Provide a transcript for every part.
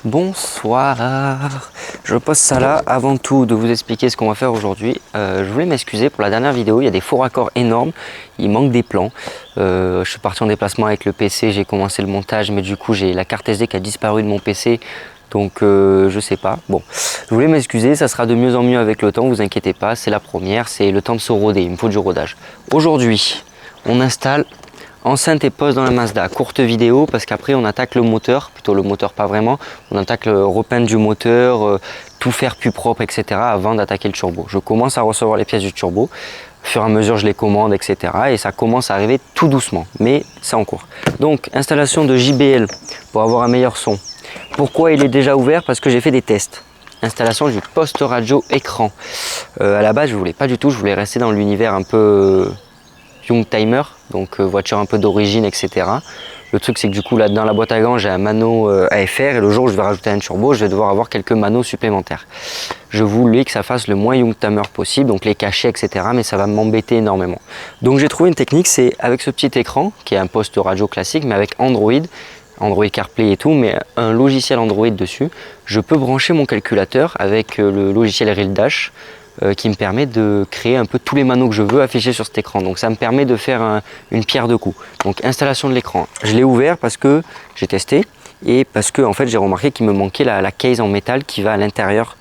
Bonsoir, je pose ça là avant tout de vous expliquer ce qu'on va faire aujourd'hui. Je voulais m'excuser pour la dernière vidéo, il y a des faux raccords énormes, il manque des plans. Je suis parti en déplacement avec le PC, j'ai commencé le montage mais du coup j'ai la carte SD qui a disparu de mon PC. Donc je sais pas, bon, je voulais m'excuser, ça sera de mieux en mieux avec le temps, vous inquiétez pas, c'est la première, c'est le temps de se roder, il me faut du rodage. Aujourd'hui, on installe enceinte et poste dans la Mazda, courte vidéo parce qu'après on attaque le moteur, plutôt le moteur pas vraiment, on attaque le repeindre du moteur, tout faire plus propre etc. avant d'attaquer le turbo. Je commence à recevoir les pièces du turbo, au fur et à mesure je les commande etc. et ça commence à arriver tout doucement, mais c'est en cours. Donc installation de JBL pour avoir un meilleur son. Pourquoi il est déjà ouvert? Parce que j'ai fait des tests. Installation du poste radio écran. À la base je voulais pas du tout, je voulais rester dans l'univers un peu Youngtimer, donc voiture un peu d'origine, etc. Le truc c'est que du coup là dans la boîte à gants j'ai un mano AFR et le jour où je vais rajouter un turbo je vais devoir avoir quelques manos supplémentaires. Je voulais que ça fasse le moins Youngtimer possible, donc les cachets etc. mais ça va m'embêter énormément. Donc j'ai trouvé une technique, c'est avec ce petit écran qui est un poste radio classique mais avec Android CarPlay et tout, mais un logiciel Android dessus. Je peux brancher mon calculateur avec le logiciel Real Dash qui me permet de créer un peu tous les manos que je veux afficher sur cet écran. Donc ça me permet de faire une pierre deux coups. Donc installation de l'écran. Je l'ai ouvert parce que j'ai testé et parce que en fait j'ai remarqué qu'il me manquait la case en métal qui va à l'intérieur.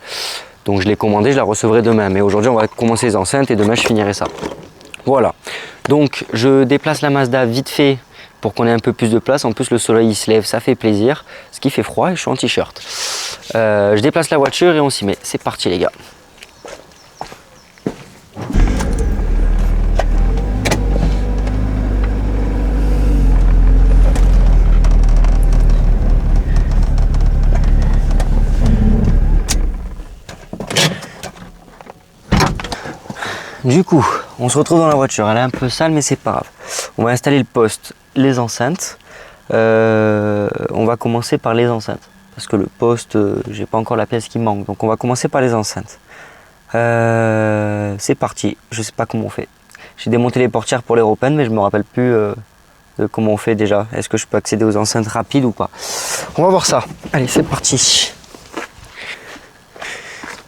Donc je l'ai commandé, je la recevrai demain. Mais aujourd'hui on va commencer les enceintes et demain je finirai ça. Voilà. Donc je déplace la Mazda vite fait pour qu'on ait un peu plus de place. En plus le soleil il se lève, ça fait plaisir. Ce qui fait froid et je suis en t-shirt. Je déplace la voiture et on s'y met. C'est parti les gars. Du coup, on se retrouve dans la voiture, elle est un peu sale mais c'est pas grave. On va installer le poste, les enceintes. On va commencer par les enceintes. Parce que le poste, j'ai pas encore la pièce qui manque. Donc on va commencer par les enceintes. C'est parti, je sais pas comment on fait. J'ai démonté les portières pour les repeindre mais je me rappelle plus de comment on fait déjà. Est-ce que je peux accéder aux enceintes rapides ou pas? On va voir ça. Allez, c'est parti.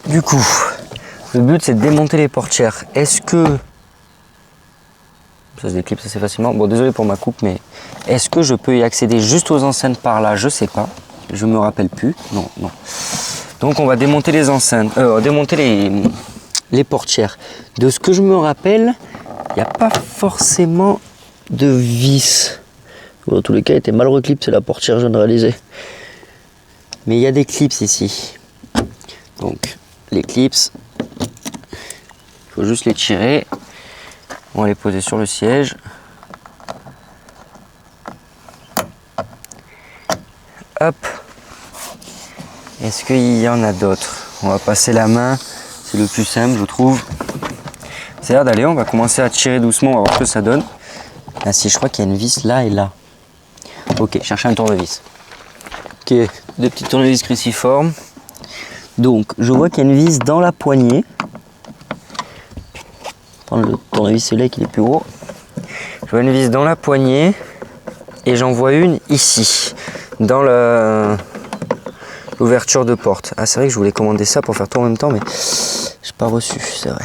Du coup, le but c'est de démonter les portières. Est-ce que... ça se déclipse assez facilement. Bon, désolé pour ma coupe, mais est-ce que je peux y accéder juste aux enceintes par là? Je sais pas. Je me rappelle plus. Non, non. Donc on va démonter les enceintes, démonter les portières. De ce que je me rappelle, il n'y a pas forcément de vis. Dans tous les cas, elle était mal reclipsée la portière, je viens de réaliser. Mais il y a des clips ici. Donc les clips, il faut juste les tirer. On va les poser sur le siège. Hop. Est-ce qu'il y en a d'autres? On va passer la main. C'est le plus simple, je trouve. Ça a l'air d'aller. On va commencer à tirer doucement. On va voir ce que ça donne. Ah si, je crois qu'il y a une vis là et là. Ok, chercher un tournevis. Ok, deux petits tournevis cruciformes. Donc, je vois qu'il y a une vis dans la poignée. Prendre le tournevis celui-là qui est plus gros. Je vois une vis dans la poignée et j'en vois une ici dans l'ouverture de porte. Ah, c'est vrai que je voulais commander ça pour faire tout en même temps mais j'ai pas reçu, c'est vrai.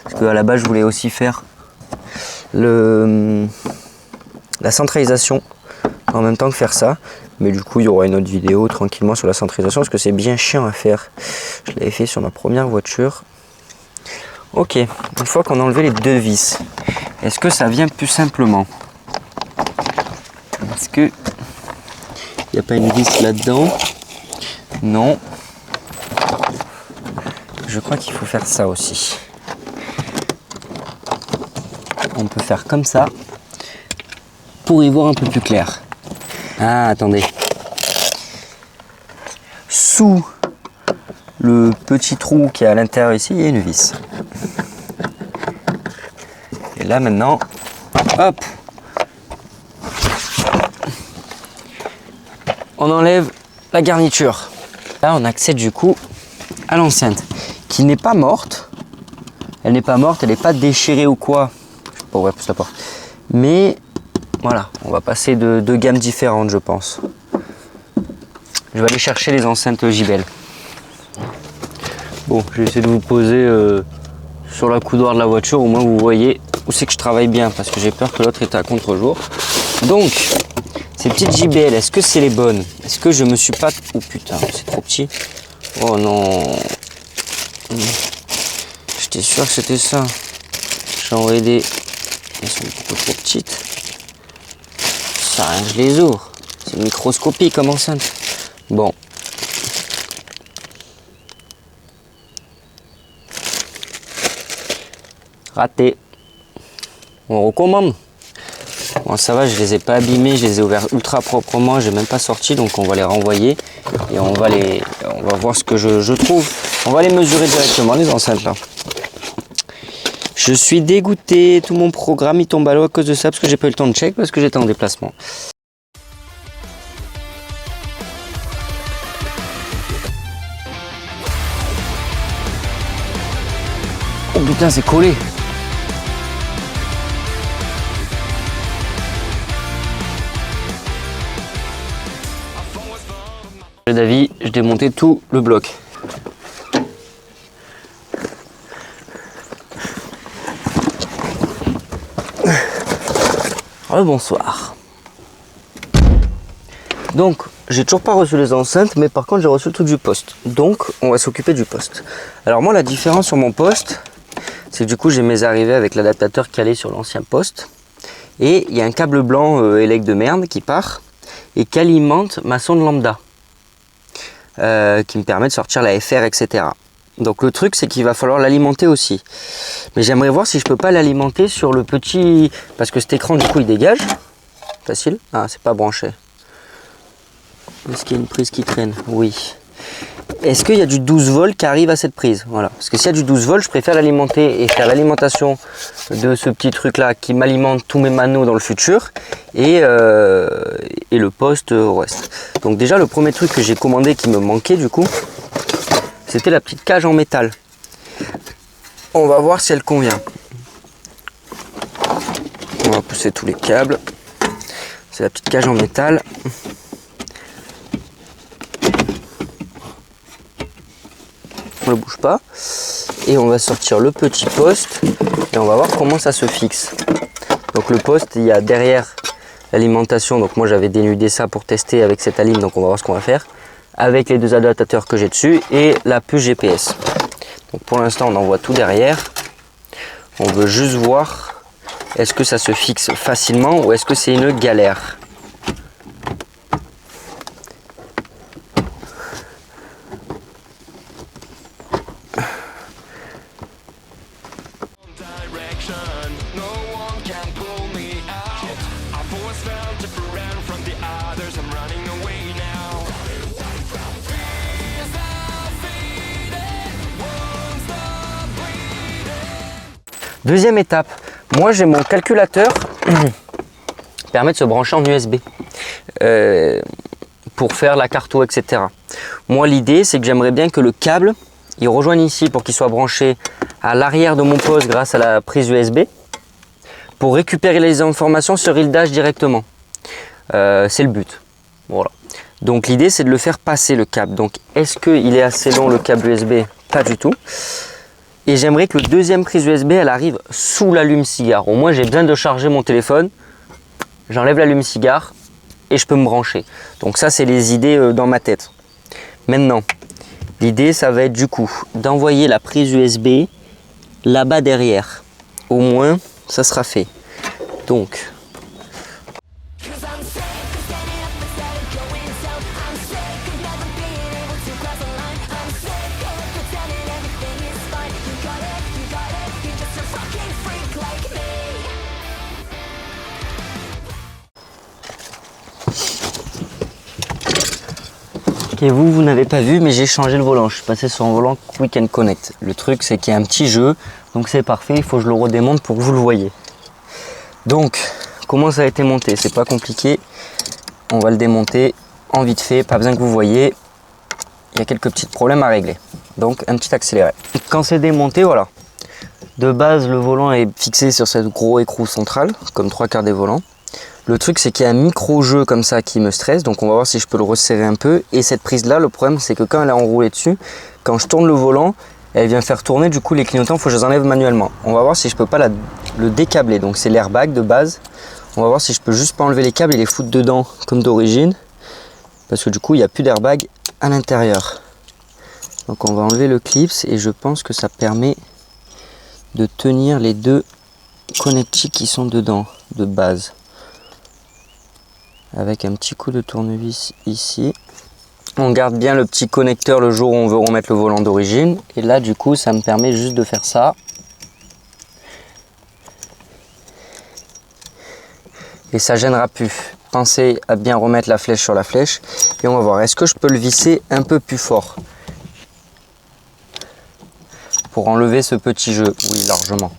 Parce qu'à la base je voulais aussi faire la centralisation en même temps que faire ça, mais du coup il y aura une autre vidéo tranquillement sur la centralisation parce que c'est bien chiant à faire. Je l'avais fait sur ma première voiture. Ok, une fois qu'on a enlevé les deux vis, est-ce que ça vient plus simplement? Est-ce que il n'y a pas une vis là-dedans? Non. Je crois qu'il faut faire ça aussi. On peut faire comme ça pour y voir un peu plus clair. Ah, attendez. Sous le petit trou qui est à l'intérieur ici, il y a une vis. Et là maintenant, hop, on enlève la garniture. Là on accède du coup à l'enceinte qui n'est pas morte. Elle n'est pas morte, elle n'est pas déchirée ou quoi. Je peux pas ouvrir plus la porte. Mais voilà, on va passer de gammes différentes je pense. je vais aller chercher les enceintes JBL. Bon, je vais essayer de vous poser sur la coudoir de la voiture, au moins vous voyez où c'est que je travaille bien, parce que j'ai peur que l'autre était à contre-jour. Donc, ces petites JBL, est-ce que c'est les bonnes? Est-ce que je me suis pas... Oh putain, c'est trop petit. Oh non. J'étais sûr que c'était ça. J'ai envoyé des... Elles sont beaucoup trop petites. Ça rien, je les ouvre. C'est microscopique comme enceinte. Bon. Raté. On recommande. Bon, ça va, je les ai pas abîmés, je les ai ouverts ultra proprement, j'ai même pas sorti, donc on va les renvoyer et on va voir ce que je trouve. On va les mesurer directement, les enceintes là. Je suis dégoûté, tout mon programme il tombe à l'eau à cause de ça, parce que j'ai pas eu le temps de check, parce que j'étais en déplacement. Oh putain, c'est collé. D'avis, je démontais tout le bloc. Bonsoir. Donc, j'ai toujours pas reçu les enceintes, mais par contre, j'ai reçu le truc du poste. Donc, on va s'occuper du poste. Alors moi, la différence sur mon poste, c'est que du coup, j'ai mes arrivées avec l'adaptateur calé sur l'ancien poste. Et il y a un câble blanc élec de merde qui part et qui alimente ma sonde lambda. Qui me permet de sortir la FR, etc. Donc le truc, c'est qu'il va falloir l'alimenter aussi. Mais j'aimerais voir si je peux pas l'alimenter sur le petit... Parce que cet écran, du coup, il dégage. Facile. Ah, c'est pas branché. Est-ce qu'il y a une prise qui traîne? Oui. Est-ce qu'il y a du 12 volts qui arrive à cette prise? Voilà. Parce que s'il y a du 12 volts, je préfère l'alimenter et faire l'alimentation de ce petit truc-là qui m'alimente tous mes manos dans le futur. Et le poste au reste. Donc déjà, le premier truc que j'ai commandé qui me manquait, du coup, c'était la petite cage en métal. On va voir si elle convient. On va pousser tous les câbles. C'est la petite cage en métal. On ne bouge pas. Et on va sortir le petit poste. Et on va voir comment ça se fixe. Donc le poste, il y a derrière l'alimentation. Donc moi j'avais dénudé ça pour tester avec cette alim. Donc on va voir ce qu'on va faire. Avec les deux adaptateurs que j'ai dessus et la puce GPS. Donc pour l'instant on envoie tout derrière. On veut juste voir est-ce que ça se fixe facilement ou est-ce que c'est une galère. Deuxième étape, moi j'ai mon calculateur qui permet de se brancher en USB pour faire la carto, etc. Moi l'idée c'est que j'aimerais bien que le câble il rejoigne ici pour qu'il soit branché à l'arrière de mon poste grâce à la prise USB pour récupérer les informations sur Real-Dash directement. C'est le but. Voilà. Donc l'idée c'est de le faire passer le câble. Donc est-ce qu'il est assez long le câble USB? Pas du tout. Et j'aimerais que le deuxième prise USB, elle arrive sous l'allume-cigare. Au moins, j'ai besoin de charger mon téléphone. J'enlève l'allume-cigare et je peux me brancher. Donc ça, c'est les idées dans ma tête. Maintenant, l'idée, ça va être du coup d'envoyer la prise USB là-bas derrière. Au moins, ça sera fait. Donc... Et vous n'avez pas vu, mais j'ai changé le volant. Je suis passé sur un volant Quick and Connect. Le truc, c'est qu'il y a un petit jeu, donc c'est parfait. Il faut que je le redémonte pour que vous le voyez. Donc, comment ça a été monté? C'est pas compliqué. On va le démonter en vite fait. Pas besoin que vous voyez. Il y a quelques petits problèmes à régler. Donc, un petit accéléré. Quand c'est démonté, voilà. De base, le volant est fixé sur cette gros écrou central, comme 3/4 des volants. Le truc c'est qu'il y a un micro-jeu comme ça qui me stresse, donc on va voir si je peux le resserrer un peu. Et cette prise là, le problème c'est que quand elle est enroulée dessus, quand je tourne le volant, elle vient faire tourner du coup les clignotants, il faut que je les enlève manuellement. On va voir si je peux pas le décabler, donc c'est l'airbag de base. On va voir si je peux juste pas enlever les câbles et les foutre dedans comme d'origine, parce que du coup il n'y a plus d'airbag à l'intérieur. Donc on va enlever le clips et je pense que ça permet de tenir les deux connectiques qui sont dedans de base. Avec un petit coup de tournevis ici. On garde bien le petit connecteur le jour où on veut remettre le volant d'origine. Et là du coup ça me permet juste de faire ça. Et ça gênera plus. Pensez à bien remettre la flèche sur la flèche. Et on va voir, est-ce que je peux le visser un peu plus fort pour enlever ce petit jeu? Oui, largement.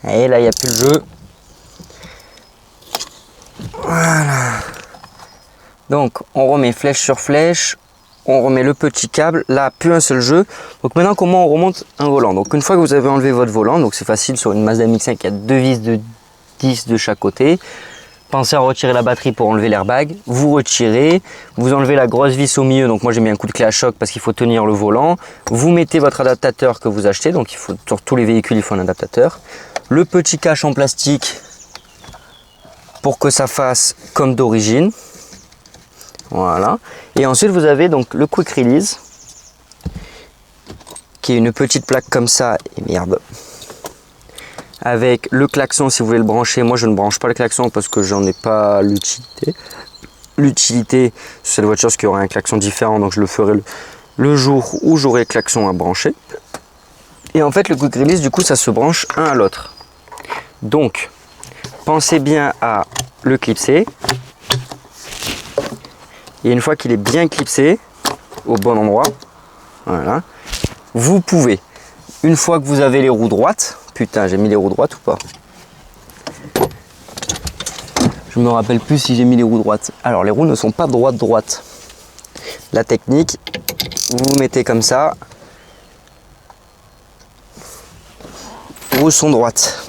Et là, il n'y a plus le jeu. Voilà. Donc, on remet flèche sur flèche. On remet le petit câble. Là, plus un seul jeu. Donc maintenant, comment on remonte un volant? Donc une fois que vous avez enlevé votre volant, donc c'est facile sur une Mazda MX-5, il y a deux vis de 10 de chaque côté. Pensez à retirer la batterie pour enlever l'airbag. Vous retirez, vous enlevez la grosse vis au milieu. Donc moi j'ai mis un coup de clé à choc parce qu'il faut tenir le volant. Vous mettez votre adaptateur que vous achetez. Donc il faut, sur tous les véhicules, il faut un adaptateur. Le petit cache en plastique pour que ça fasse comme d'origine. Voilà. Et ensuite vous avez donc le quick release, qui est une petite plaque comme ça. Et merde. Avec le klaxon si vous voulez le brancher. Moi je ne branche pas le klaxon parce que j'en ai pas l'utilité. L'utilité sur cette voiture, c'est qu'il y aura un klaxon différent, donc je le ferai le jour où j'aurai le klaxon à brancher. Et en fait le quick release du coup ça se branche un à l'autre. Donc pensez bien à le clipser. Et une fois qu'il est bien clipsé au bon endroit, voilà, vous pouvez, une fois que vous avez les roues droites, putain, j'ai mis les roues droites ou pas? Je me rappelle plus si j'ai mis les roues droites. Alors, les roues ne sont pas droites. La technique, vous mettez comme ça. Les roues sont droites.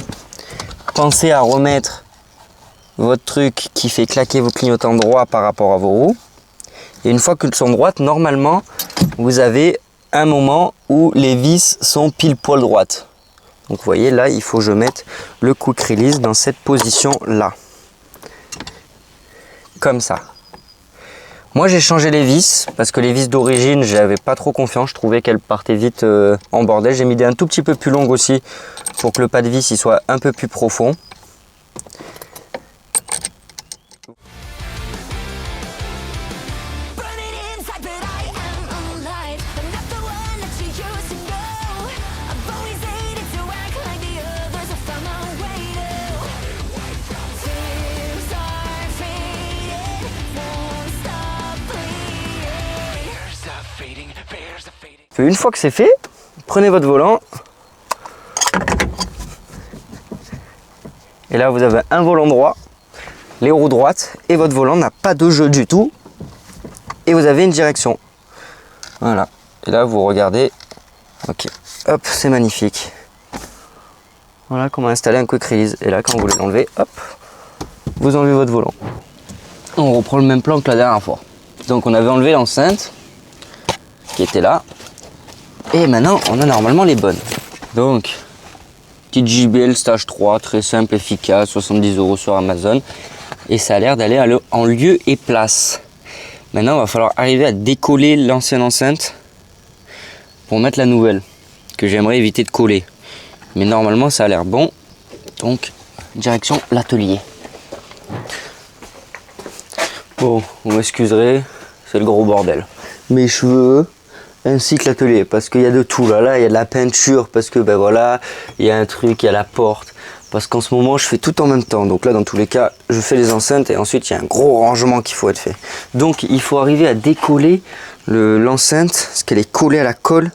Pensez à remettre votre truc qui fait claquer vos clignotants droits par rapport à vos roues. Et une fois qu'elles sont droites, normalement, vous avez un moment où les vis sont pile poil droites. Donc vous voyez là, il faut que je mette le quick release dans cette position là. Comme ça. Moi j'ai changé les vis parce que les vis d'origine, j'avais pas trop confiance. Je trouvais qu'elles partaient vite en bordel. J'ai mis des un tout petit peu plus longues aussi pour que le pas de vis il soit un peu plus profond. Une fois que c'est fait, prenez votre volant et là vous avez un volant droit, les roues droites et votre volant n'a pas de jeu du tout et vous avez une direction. Voilà, et là vous regardez, ok, hop, c'est magnifique. Voilà comment installer un quick release. Et là quand vous voulez l'enlever, hop, vous enlevez votre volant. On reprend le même plan que la dernière fois. Donc on avait enlevé l'enceinte qui était là. Et maintenant, on a normalement les bonnes. Donc, petite JBL Stage 3, très simple, efficace, 70 € sur Amazon. Et ça a l'air d'aller en lieu et place. Maintenant, il va falloir arriver à décoller l'ancienne enceinte pour mettre la nouvelle, que j'aimerais éviter de coller. Mais normalement, ça a l'air bon. Donc, direction l'atelier. Bon, vous m'excuserez, c'est le gros bordel. Mes cheveux, ainsi que l'atelier, parce qu'il y a de tout là, il y a de la peinture, parce que ben voilà, il y a un truc, il y a la porte, parce qu'en ce moment je fais tout en même temps. Donc là dans tous les cas je fais les enceintes et ensuite il y a un gros rangement qu'il faut être fait. Donc il faut arriver à décoller l'enceinte, parce qu'elle est collée à la colle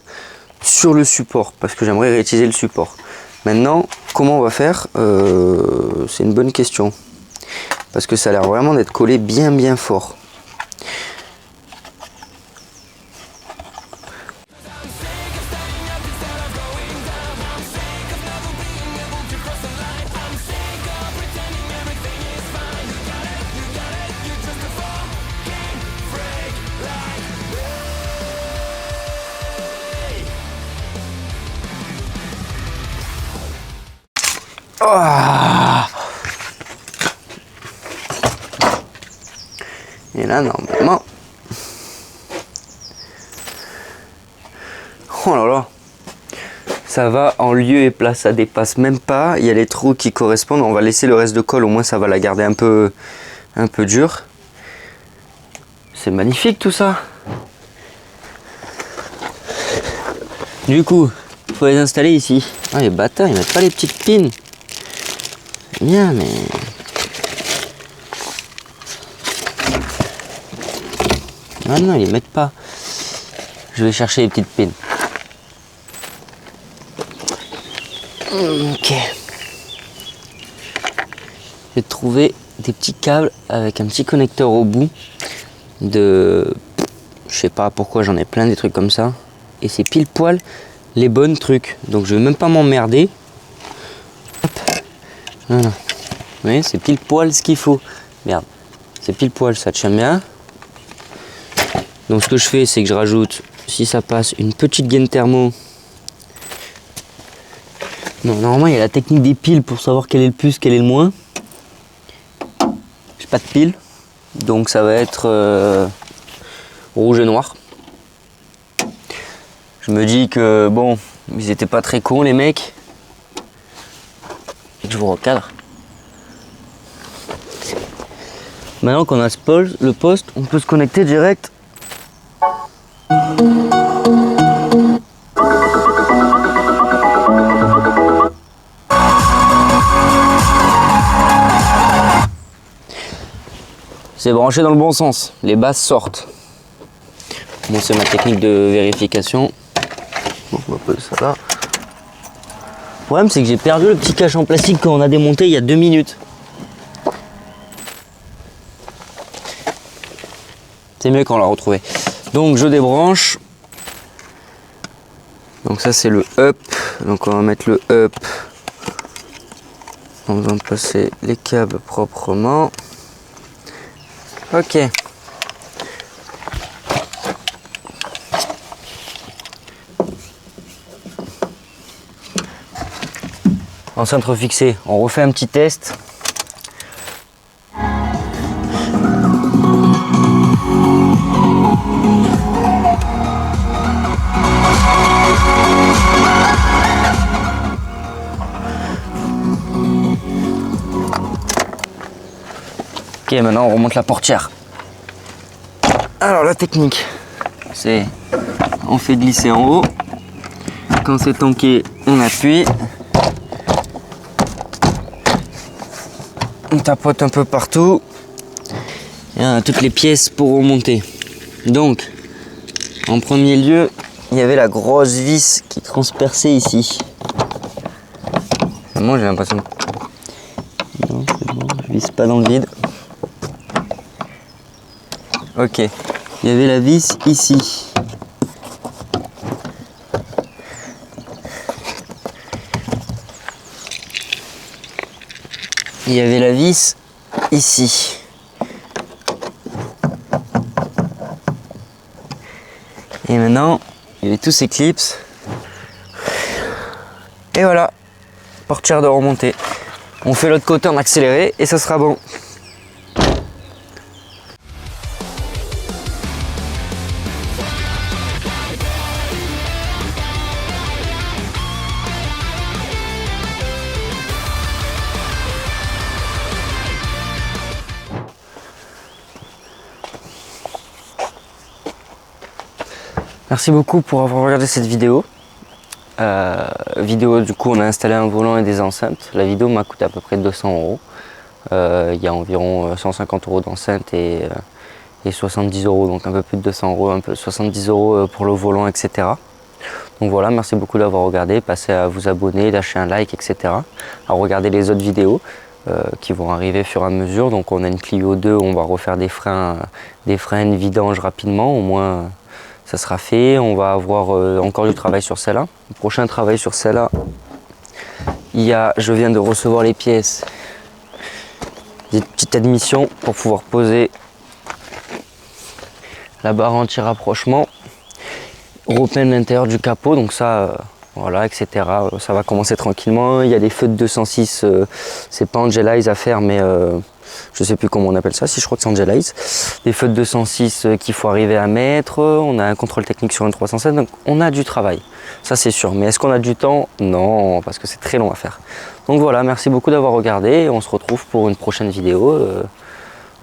sur le support, parce que j'aimerais réutiliser le support. Maintenant comment on va faire, c'est une bonne question, parce que ça a l'air vraiment d'être collé bien fort. Oh, et là, normalement... Oh là là, ça va en lieu et place, ça dépasse même pas. Il y a les trous qui correspondent. On va laisser le reste de colle, au moins ça va la garder un peu dure. C'est magnifique tout ça. Du coup, il faut les installer ici. Ah, les bâtards, ils mettent pas les petites pins. C'est bien, mais... Ah non, ils les mettent pas. Je vais chercher les petites pins. Ok. J'ai trouvé des petits câbles avec un petit connecteur au bout de... Je sais pas pourquoi, j'en ai plein des trucs comme ça. Et c'est pile poil les bons trucs. Donc je vais même pas m'emmerder. Voilà. Vous voyez, c'est pile poil ce qu'il faut. Merde. C'est pile poil, ça tient bien. Donc ce que je fais, c'est que je rajoute, si ça passe, une petite gaine thermo. Non, normalement, il y a la technique des piles pour savoir quel est le plus, quel est le moins. J'ai pas de pile, donc ça va être rouge et noir. Je me dis que bon, ils étaient pas très cons les mecs. Et que je vous recadre. Maintenant qu'on a le poste, on peut se connecter direct. C'est branché dans le bon sens, les bases sortent. Bon, c'est ma technique de vérification. Bon, on va poser ça là. Le problème, c'est que j'ai perdu le petit cache en plastique qu'on a démonté il y a 2 minutes. C'est mieux quand on l'a retrouvé. Donc, je débranche. Donc, ça, c'est le up. Donc, on va mettre le up. On va passer les câbles proprement. Ok. En centre fixé, on refait un petit test. Ok, maintenant on remonte la portière. Alors la technique, c'est on fait glisser en haut. Quand c'est tanké, on appuie. On tapote un peu partout. Il y a toutes les pièces pour remonter. Donc, en premier lieu, il y avait la grosse vis qui transperçait ici. Moi, j'ai l'impression. Non, c'est bon, je visse pas dans le vide. Ok, il y avait la vis ici. Il y avait la vis ici. Et maintenant, il y avait tous ces clips. Et voilà, portière de remontée. On fait l'autre côté en accéléré et ça sera bon. Merci beaucoup pour avoir regardé cette vidéo. Du coup, on a installé un volant et des enceintes. La vidéo m'a coûté à peu près 200 €. Il y a environ 150 € d'enceinte et 70 €, donc un peu plus de 200 €, un peu 70 € pour le volant, etc. Donc voilà, merci beaucoup d'avoir regardé. Passez à vous abonner, lâcher un like, etc. À regarder les autres vidéos qui vont arriver au fur et à mesure. Donc on a une Clio 2 où on va refaire des freins, une vidange rapidement, au moins. Ça sera fait, on va avoir encore du travail sur celle-là. Le prochain travail sur celle-là, je viens de recevoir les pièces, des petites admissions pour pouvoir poser la barre anti-rapprochement, repeindre l'intérieur du capot. Donc ça, voilà, etc. Ça va commencer tranquillement. Il y a des feux de 206, c'est pas Angelize à faire, mais je sais plus comment on appelle ça, si je crois que c'est Angelize. Des feux de 206 qu'il faut arriver à mettre. On a un contrôle technique sur une 307, donc on a du travail, ça c'est sûr. Mais est-ce qu'on a du temps? Non, parce que c'est très long à faire. Donc voilà, merci beaucoup d'avoir regardé. On se retrouve pour une prochaine vidéo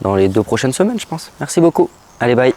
dans les 2 prochaines semaines, je pense. Merci beaucoup. Allez, bye.